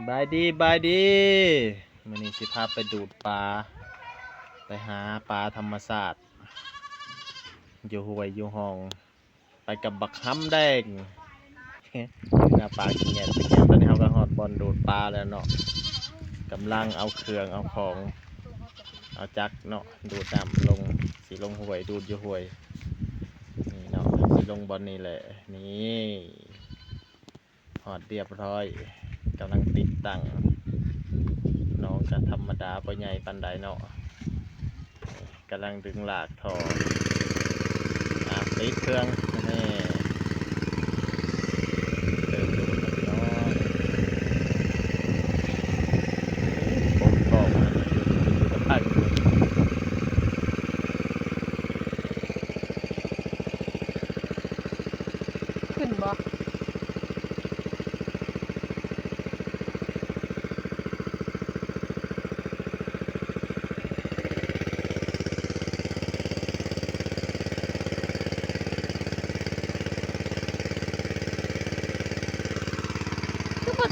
บายดีบายดีวันนี้สิพาไปดูดปลาไปหาปลาธรรมชาติอยู่ห้วยอยู่ห้องไปกับบักห้ำแดงหน้าปลาขี้แงตะแกนตอนนี้เขาก็ฮอดบอลดูดปลาแล้วเนาะกำลังเอาเครื่องเอาของเอาจักเนาะดูดน้ำลงสีลงห้วยดูดอยู่ห้วยนี่เนาะสีลงบอลนี่แหละนี่ฮอดเรียบร้อยกำลังติดตั้งน้องก็ธรรมดาปใหญ่ปันไดเนาะกำลังดึงหลากถอติดเครื่องนี่เติมดูนะพี่น้องผมบอกว่าอยู่กับไอ้ขึ้นบ่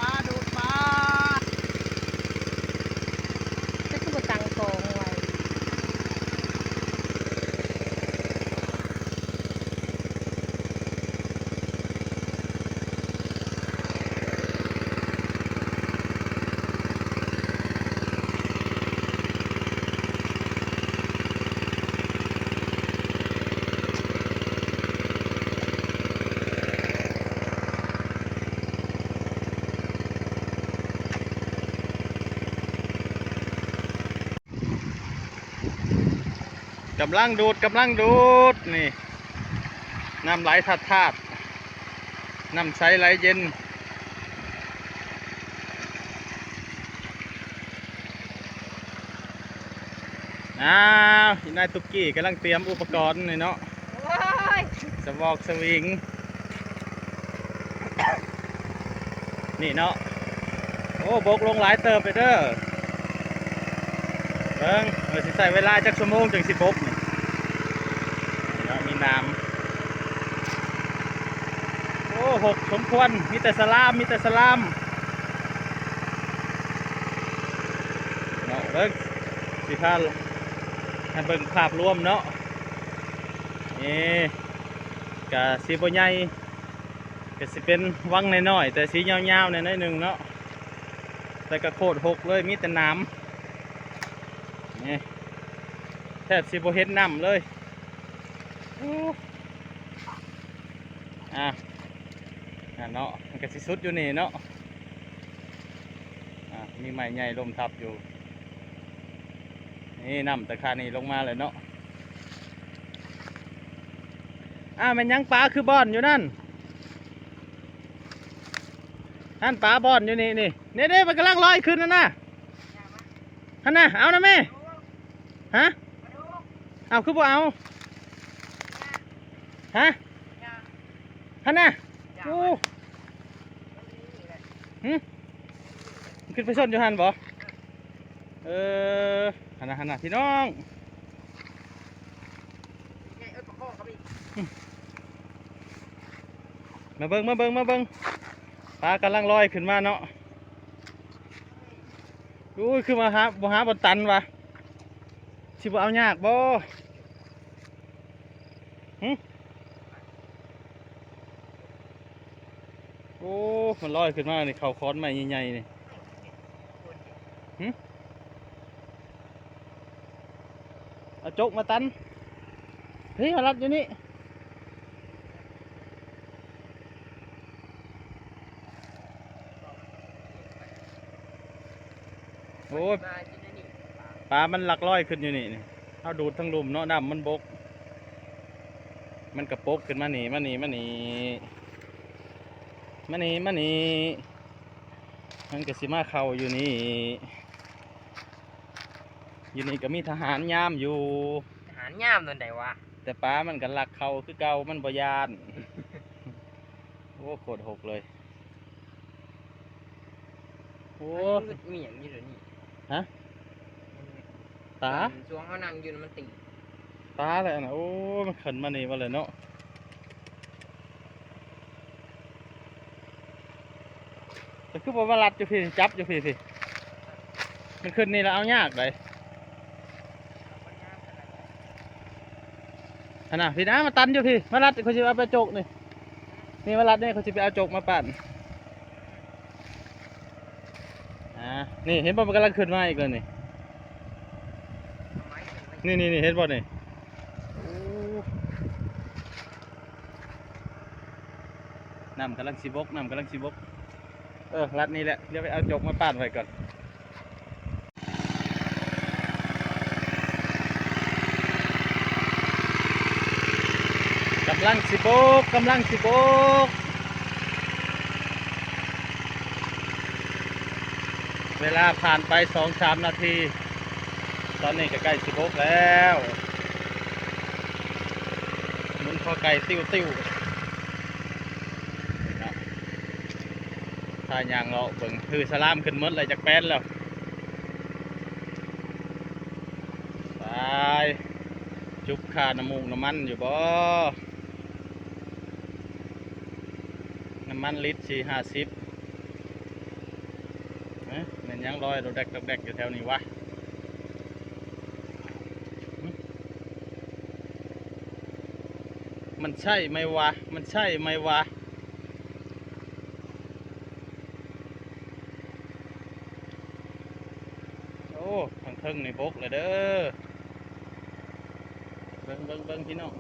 มาดูดมาจะขึ้นมาตังกองไว้กำลังดูดนี่น้ำไหลธาตุน้ำใสไหลเย็นนายตุกกี้กำลังเตรียมอุปกรณ์นี่เนาะสวอกสวิงนี่เนาะโอ้บกลงหลายเติบไปเด้อเบิ่งสิใส่เวลาจักชั่วโมงถึงสิบกนี่มีน้ำโอ้หกสมควรมีแต่สลามเนาะเบิ่งสิพาให้เบิ่งภาพรวมเนาะนี่กะสีบ่ใหญ่กะสิเป็นวังน้อยๆแต่สียาวๆหน่อยนึงเนาะแต่กระโคตรหกเลยมีแต่น้ำนี่แทบสิบ่เห็นน้ำเลยเนาะมันก็สิสุดอยู่นี่เนาะมีไม้ใหญ่ลมทับอยู่นี่น้ำตะคานี่ลงมาเลยเนาะมันยังปลาคือบอนอยู่นั่นปลาบอนอยู่นี่นี่มันกำลังลอยขึ้นนะท่านน่ะเอานะแม่ฮะเอาคือบ่เอาฮะท่านน่ะโอ้ขึ้นไปชนอยู่หันบ่หันน่ะพี่น้องมาเบิ่งปลากำลังลอยขึ้นมาเนาะอุ้ยคือมาหาบนตันวะสิบ่เอายากบ่โอ้มันลอยขึ้นมานี่เขาค้อนใหม่ใหญ่ๆนี่เอาจกมาตันเฮ้ยมารับอยู่นี่โอ้ปลามันหลักลอยขึ้นอยู่นี่เอาดูดทั้งลุมเนาะดำมันบกมันกระปกขึ้นมานี่มันก็สิมาเข้าอยู่นี่ก็มีทหารยามอยู่ทหารย่ามโดนไหนวะแต่ปลามันกันหลักเข้าคือเก่ามันบ่ยานโอ้โคตรหกเลยโอ้มีอย่างนี้หรือนี่ฮะตาช่วงเขานั่งยืนมันตีตาเลยนะโอ้มันขันมานี่มาเลยเนาะ แต่คือบอกว่ารัดอยู่พี่จับอยู่พี่พี่มันขึ้นนี่แล้วเอายากเลยขนาดพี่นะมาตันอยู่พี่มารัดเขาจะเอาไปโจกนี่นี่มารัดนี่เขาจะไปเอาโจกมาปั่นนี่เห็นบ่มันกำลังขึ้นมาอีกเลยนี่เห็นบ่นี่น้ำกำลังสิบกรัดนี่แหละเดี๋ยวไปเอาโจกมาปั่นไว้ก่อนกำลังสิบกเวลาผ่านไป 2-3 นาทีตอนนี้ก็ใกล้16แล้วมุนพอไก่ติ้วถ้ายางเลาะเบิ่งคือสลามขึ้นมดเลยจากแป้นแล้วไปจุบค่าน้ำมูกน้ำมันอยู่บ่น้ำมันลิตร4-50เน่นยังลอยดอกแดกอยู่แถวนี้วะมันใช่ไหมวะโอ้ทางเทิงในบกเลยเด้อเบิ่งพี่น้อง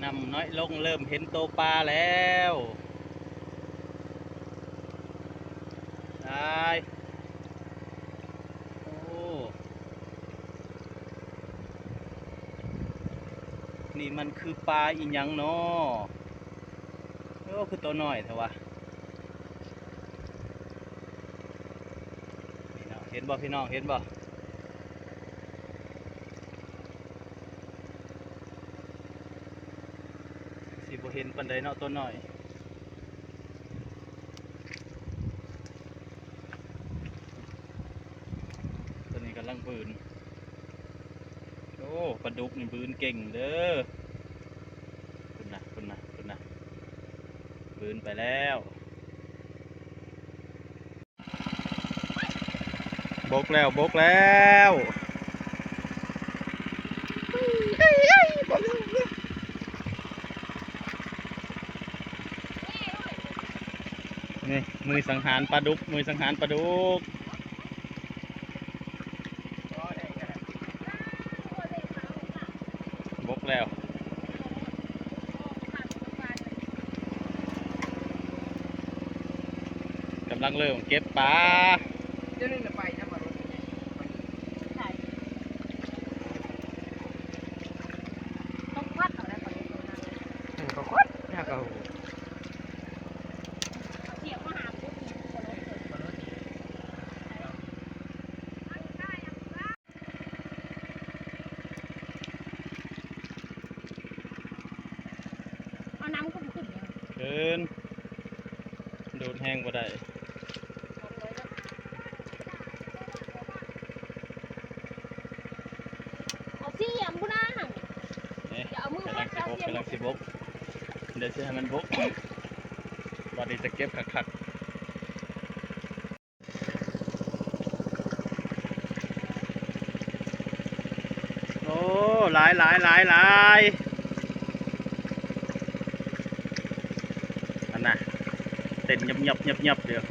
นำน้อยลงเริ่มเห็นโตปลาแล้วได้โอ้นี่มันคือปลาอีหยังเนาะโอ้คือตัวน้อยเถอะวะเห็นบ่พี่น้องเห็นบ่สิบ่เห็นปานใดเนาะตัวน้อยตัวนี้กำลังบืนโอ้ปลาดุกนี่บืนเก่งเด้อคุณนะบืนไปแล้วบกแล้วนี่มือสังหารปลาดุกบกแล้วกำลังเริ่มเก็บปลาเดี๋ยวนี้จะไปนะมารถต้องพัดเอาได้ก่อนก็คดนะก็เสียบมาหาปุ๊บเอาน้ำก็ขึ้นเดินโดนแห้งบ่ได้เสียมบุญนะกำลังสิบกเดี๋ยวจะให้มันบกวันนี้จะเก็บคักโอ้หลายอันน่ะเต้นยับเดียว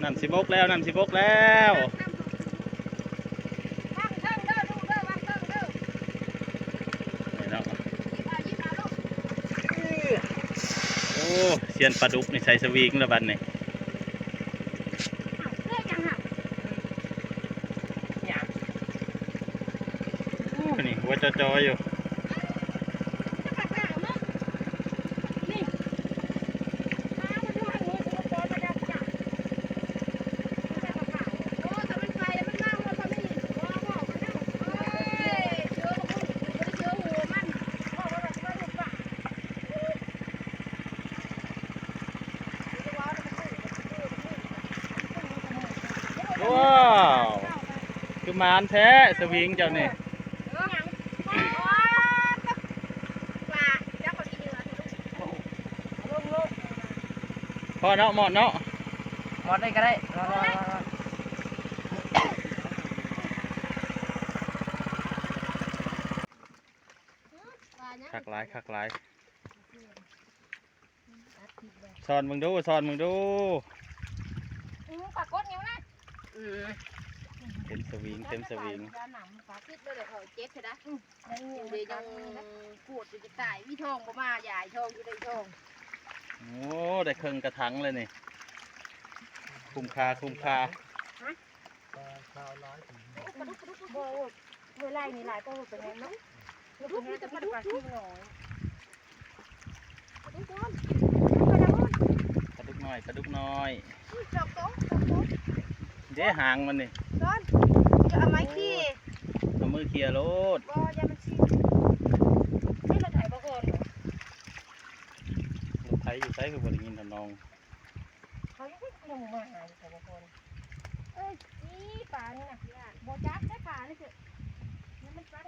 น้ำสิบกแล้วโอ้เซียนปลาดุกนี่ใส่สวิงแล้วบัดนี่นี่หัวจออยู่ ว้าวคือมานแท้สวิงเจ้านี่ พ่อเนาะหมดเนาะ หมดได้ก็ได้คักหลายคักหลายสอนมึงดูสอนมึงดู ปากกดนิ้วนะ เต็มสวิงเต็มสวิง คิดเลยเจ็บใช่ไหมเดี๋ยวยังปวดจะตายวิทองก็มาใหญ่ทองอยู่ในทอง โอ้ได้เครื่องกระถังเลยนี่คุ้มค่าคุ้มค่า โบเมื่อไรนี่หลายตัวเป็นไงเนาะลูกนี้จะเป็นปลาที่หน่อยทุกคน กระดุกน้อยกระดุกน้อย จบโต๊ะ เดี๋ยวหางมันนี่ ซ้อนจะเอาไม้ขี้ เอามือเคลียร์รถ บ่ยามันชี้ให้เราถ่ายบางคน รถไถอยู่ไสคือบริยินทำนอง เขายังไม่ลงมาหาแต่บางคนเอ้ยนี่ปลานี่นะโบจักได้ปลานี่คือนี่มันปลา